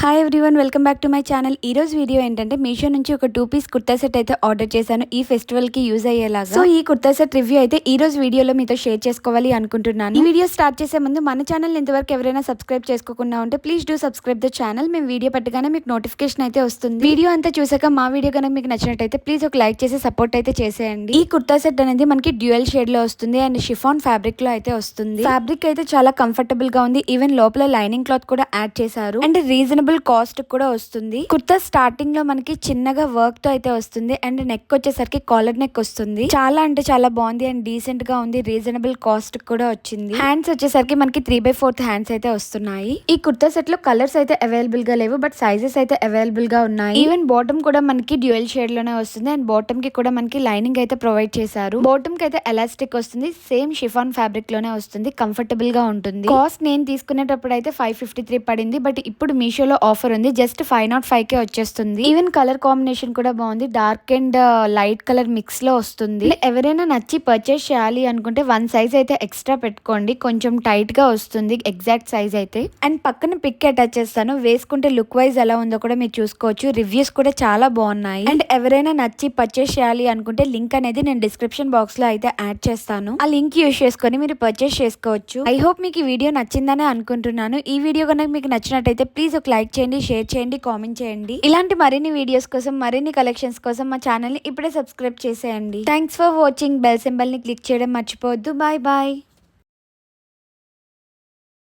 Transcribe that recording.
Hi everyone, welcome back to my channel. ఈ రోజు video ఏంటంటే మీషో నుంచి ఒక 2 పీస్ కుర్తా సెట్ అయితే ఆర్డర్ చేశాను ఈ ఫెస్టివల్ కి యూజ్ అయ్యేలాగా. సో ఈ కుర్తా సెట్ రివ్యూ అయితే ఈ రోజు వీడియోలో మీతో షేర్ చేసుకోవాలి అనుకుంటున్నాను. ఈ వీడియో స్టార్ట్ చేసే ముందు మన ఛానల్ ఇంతవరకు ఎవరైనా సబ్స్క్రైబ్ చేసుకోకుండా ఉంటే please do subscribe the channel. మేము వీడియో పెట్టగానే మీకు నోటిఫికేషన్ అయితే వస్తుంది. వీడియో అంతా చూసాక మా వీడియో కనుక మీకు నచ్చినట్టయితే ప్లీజ్ ఒక లైక్ చేసి సపోర్ట్ అయితే చేసేయండి. ఈ కుర్తా సెట్ అనేది మనకి డ్యూయల్ షేడ్ లో వస్తుంది అండ్ షిఫాన్ ఫ్యాబ్రిక్ లో అయితే వస్తుంది. ఫ్యాబ్రిక్ అయితే చాలా కంఫర్టబుల్ గా ఉంది. ఈవెన్ లోపల లైనింగ్ క్లాత్ కూడా యాడ్ చేశారు అండ్ రీజనబుల్ కాస్ట్ కూడా వస్తుంది. కుర్తా స్టార్టింగ్ లో మనకి చిన్నగా వర్క్ తో అయితే వస్తుంది అండ్ నెక్ వచ్చేసరికి కాలర్ నెక్ వస్తుంది. చాలా అంటే చాలా బాగుంది అండ్ డీసెంట్ గా ఉంది. రీజనబుల్ కాస్ట్ కూడా వచ్చింది. హ్యాండ్స్ వచ్చేసరికి మనకి 3/4 హ్యాండ్స్ అయితే వస్తున్నాయి. ఈ కుర్తా సెట్ లో కలర్స్ అయితే అవైలబుల్ గా లేవు, బట్ సైజెస్ అయితే అవైలబుల్ గా ఉన్నాయి. ఈవెన్ బాటమ్ కూడా మనకి డ్యూయల్ షేడ్ లోనే వస్తుంది అండ్ బాటమ్ కి కూడా మనకి లైనింగ్ అయితే ప్రొవైడ్ చేశారు. బాటమ్ కి అయితే ఎలాస్టిక్ వస్తుంది. సేమ్ షిఫాన్ ఫ్యాబ్రిక్ లోనే వస్తుంది. కంఫర్టబుల్ గా ఉంటుంది. కాస్ట్ నేను తీసుకునేటప్పుడు అయితే 553 పడింది, బట్ ఇప్పుడు మీషోలో ఆఫర్ ఉంది. జస్ట్ 505 కే వచ్చేస్తుంది. ఈవెన్ కలర్ కాంబినేషన్ కూడా బాగుంది. Dark and light colour mix లో వస్తుంది. ఎవరైనా నచ్చి పర్చేస్ చేయాలి అనుకుంటే 1 సైజ్ అయితే ఎక్స్ట్రా పెట్టుకోండి. కొంచెం టైట్ గా వస్తుంది ఎగ్జాక్ట్ సైజ్ అయితే. అండ్ పక్కన పిక్ అటాచ్ చేస్తాను. వేసుకుంటే లుక్ వైజ్ ఎలా ఉందో కూడా మీరు చూసుకోవచ్చు. రివ్యూస్ కూడా చాలా బాగున్నాయి. అండ్ ఎవరైనా నచ్చి పర్చేస్ చేయాలి అనుకుంటే లింక్ అనేది నేను డిస్క్రిప్షన్ బాక్స్ లో అయితే యాడ్ చేస్తాను. ఆ లింక్ యూజ్ చేసుకొని మీరు పర్చేస్ చేసుకోవచ్చు. ఐ హోప్ మీకు ఈ వీడియో నచ్చిందని అనుకుంటున్నాను. ఈ వీడియో కనుక మీకు నచ్చినట్టయితే ప్లీజ్ ఒక లైక్ చేయండి, షేర్ చేయండి, కామెంట్ చేయండి. ఇలాంటి మరిన్ని వీడియోస్ కోసం, మరిన్ని కలెక్షన్స్ కోసం మా ఛానల్ ని ఇప్పుడే సబ్స్క్రైబ్ చేసేయండి. Thanks for watching. Bell symbol ని క్లిక్ చేయడం మర్చిపోవద్దు. Bye bye.